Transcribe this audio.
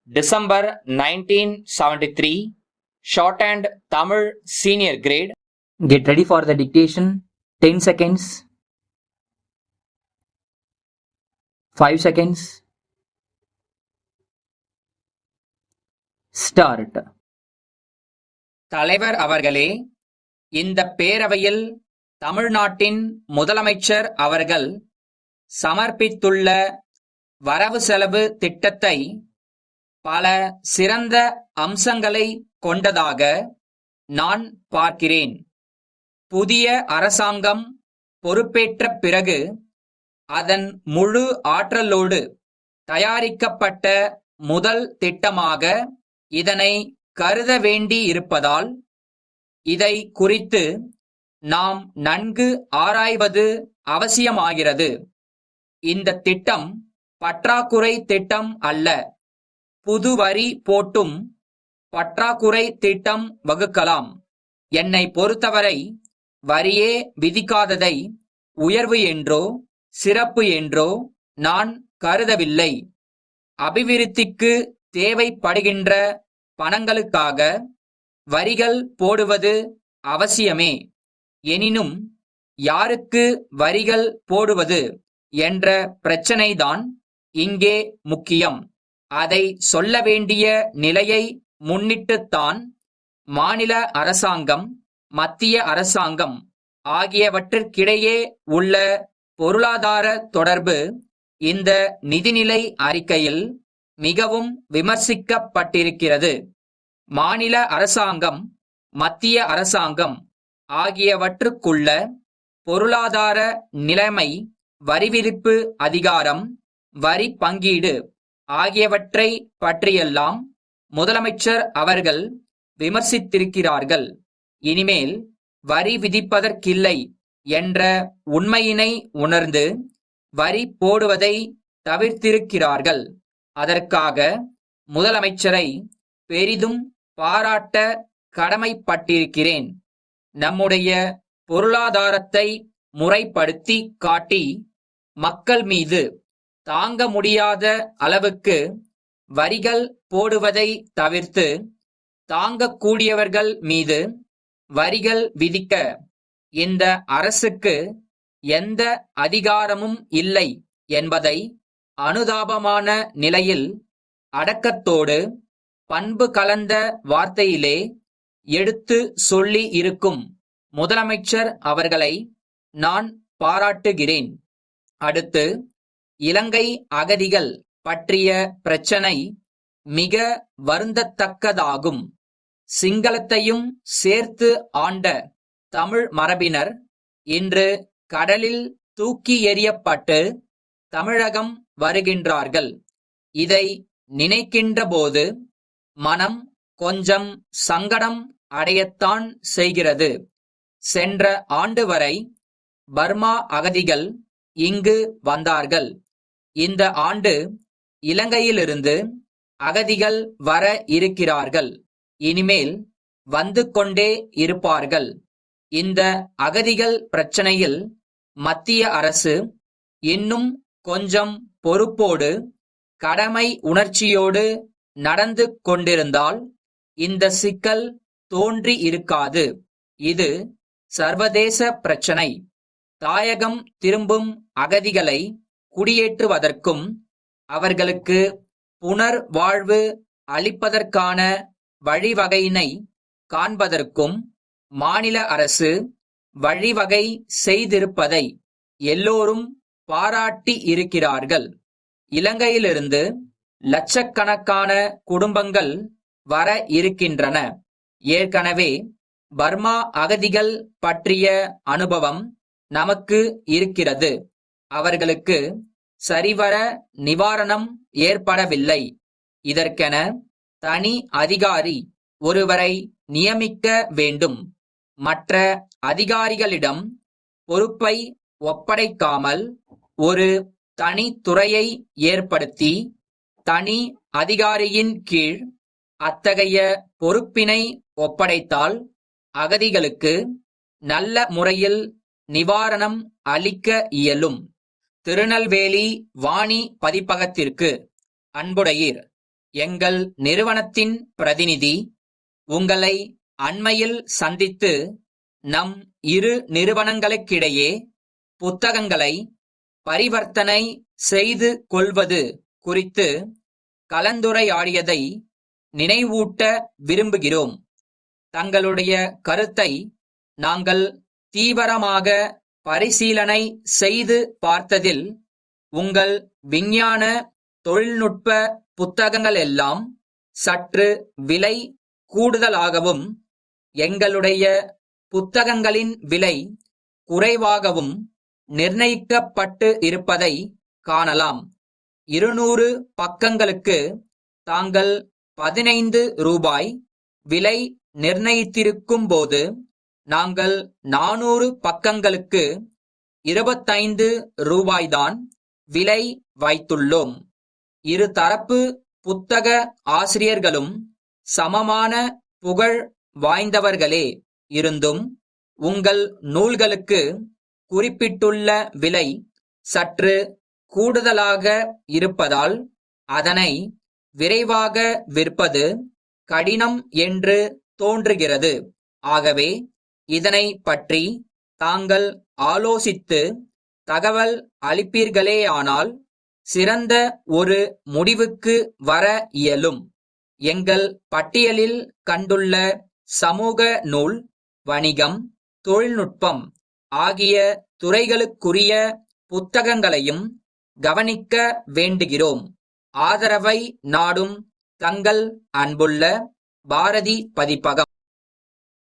December 1973, shorthand Tamil senior grade. Get ready for the dictation. 10 seconds. 5 seconds. Start. தலைவர் அவர்களே, இந்த பேரவையில் தமிழ்நாட்டின் முதலமைச்சர் அவர்கள் சமர்ப்பித்துள்ள வரவு செலவு திட்டத்தை பல சிறந்த அம்சங்களை கொண்டதாக நான் பார்க்கிறேன். புதிய அரசாங்கம் பொறுப்பேற்ற பிறகு அதன் முழு ஆற்றலோடு தயாரிக்கப்பட்ட முதல் திட்டமாக இதனை கருத வேண்டி இருப்பதால் இதை குறித்து நாம் நன்கு ஆராய்வது அவசியமாகிறது. இந்த திட்டம் பற்றாக்குறை திட்டம் அல்ல. புது வரி போட்டும் பற்றாக்குறை திட்டம் வகுக்கலாம். என்னை பொறுத்தவரை வரியே விதிக்காததை உயர்வு என்றோ சிறப்பு என்றோ நான் கருதவில்லை. அபிவிருத்திக்கு தேவைப்படுகின்ற பணங்களுக்காக வரிகள் போடுவது அவசியமே. எனினும் யாருக்கு வரிகள் போடுவது என்ற பிரச்சனைதான் இங்கே முக்கியம். அதை சொல்ல வேண்டிய நிலையை முன்னிட்டுத்தான் மாநில அரசாங்கம், மத்திய அரசாங்கம் ஆகியவற்றிற்கிடையே உள்ள பொருளாதார தொடர்பு இந்த நிதிநிலை அறிக்கையில் மிகவும் விமர்சிக்கப்பட்டிருக்கிறது. மாநில அரசாங்கம், மத்திய அரசாங்கம் ஆகியவற்றுக்குள்ள பொருளாதார நிலைமை, வரிவிதிப்பு அதிகாரம், வரி பங்கீடு ஆகியவற்றை பற்றியெல்லாம் முதலமைச்சர் அவர்கள் விமர்சித்திருக்கிறார்கள். இனிமேல் வரி விதிப்பதற்கில்லை என்ற உண்மையினை உணர்ந்து வரி போடுவதை தவிர்த்திருக்கிறார்கள். அதற்காக முதலமைச்சரை பெரிதும் பாராட்ட கடமைப்பட்டிருக்கிறேன். நம்முடைய பொருளாதாரத்தை முறைப்படுத்தி காட்டி மக்கள் மீது தாங்க முடியாத அளவுக்கு வரிகள் போடுவதை தவிர்த்து தாங்கக்கூடியவர்கள் மீது வரிகள் விதிக்க இந்த அரசுக்கு எந்த அதிகாரமும் இல்லை என்பதை அனுதாபமான நிலையில் அடக்கத்தோடு பண்பு கலந்த வார்த்தையிலே எடுத்து சொல்லி இருக்கும் முதலமைச்சர் அவர்களை நான் பாராட்டுகிறேன். அடுத்து, இலங்கை அகதிகள் பற்றிய பிரச்சனை மிக வருந்தத்தக்கதாகும். சிங்களத்தையும் சேர்த்து ஆண்ட தமிழ் மரபினர் இன்று கடலில் தூக்கி எறியப்பட்டு தமிழகம் வருகின்றார்கள். இதை நினைக்கின்றபோது மனம் கொஞ்சம் சங்கடம் அடையத்தான் செய்கிறது. சென்ற ஆண்டு வரை பர்மா அகதிகள் இங்கு வந்தார்கள். இந்த ஆண்டு இலங்கையிலிருந்து அகதிகள் வர இருக்கிறார்கள். இனிமேல் வந்து கொண்டே இருப்பார்கள். இந்த அகதிகள் பிரச்சனையில் மத்திய அரசு இன்னும் கொஞ்சம் பொறுப்போடு, கடமை உணர்ச்சியோடு நடந்து கொண்டிருந்தால் இந்த சிக்கல் தோன்றி இருக்காது. இது சர்வதேச பிரச்சனை. தாயகம் திரும்பும் அகதிகளை குடியேற்றுவதற்கும் அவர்களுக்கு புனர் வாழ்வு அளிப்பதற்கான வழிவகையினை காண்பதற்கும் மாநில அரசு வழிவகை செய்திருப்பதை எல்லோரும் பாராட்டி இருக்கிறார்கள். இலங்கையிலிருந்து லட்சக்கணக்கான குடும்பங்கள் வர இருக்கின்றன. ஏற்கனவே பர்மா அகதிகள் பற்றிய அனுபவம் நமக்கு இருக்கிறது. அவர்களுக்கு சரிவர நிவாரணம் ஏற்படவில்லை. இதற்கென தனி அதிகாரி ஒருவரை நியமிக்க வேண்டும். மற்ற அதிகாரிகளிடம் பொறுப்பை ஒப்படைக்காமல் ஒரு தனி துறையை ஏற்படுத்தி தனி அதிகாரியின் கீழ் அத்தகைய பொறுப்பினை ஒப்படைத்தால் அகதிகளுக்கு நல்ல முறையில் நிவாரணம் அளிக்க இயலும். திருநெல்வேலி வாணி பதிப்பகத்திற்கு அன்புடையீர். எங்கள் நிறுவனத்தின் பிரதிநிதி உங்களை அண்மையில் சந்தித்து நம் இரு நிறுவனங்களுக்கிடையே புத்தகங்களை பரிவர்த்தனை செய்து கொள்வது குறித்து கலந்துரையாடியதை நினைவூட்ட விரும்புகிறோம். தங்களுடைய கருத்தை நாங்கள் தீவிரமாக பரிசீலனை செய்து பார்த்ததில் உங்கள் விஞ்ஞான தொழில்நுட்ப புத்தகங்களெல்லாம் சற்று விலை கூடுதலாகவும் எங்களுடைய புத்தகங்களின் விலை குறைவாகவும் நிர்ணயிக்கப்பட்டு இருப்பதை காணலாம். 200 பக்கங்களுக்கு தாங்கள் 15 ரூபாய் விலை நிர்ணயித்திருக்கும் போது நாங்கள் 400 பக்கங்களுக்கு 25 ரூபாய்தான் விலை வைத்துள்ளோம். இருதரப்பு புத்தக ஆசிரியர்களும் சமமான புகழ் வாய்ந்தவர்களே இருந்தும் உங்கள் நூல்களுக்கு குறிப்பிட்டுள்ள விலை சற்று கூடுதலாக இருப்பதால் அதனை விரைவாக விற்பது கடினம் என்று தோன்றுகிறது. ஆகவே இதனை பற்றி தாங்கள் ஆலோசித்து தகவல் அளிப்பீர்களேயானால் சிறந்த ஒரு முடிவுக்கு வர இயலும். எங்கள் பட்டியலில் கண்டுள்ள சமூக நூல், வணிகம், தொழில்நுட்பம் ஆகிய துறைகளுக்குரிய புத்தகங்களையும் கவனிக்க வேண்டுகிறோம். ஆதரவை நாடும் தங்கள் அன்புள்ள பாரதி பதிப்பகம்.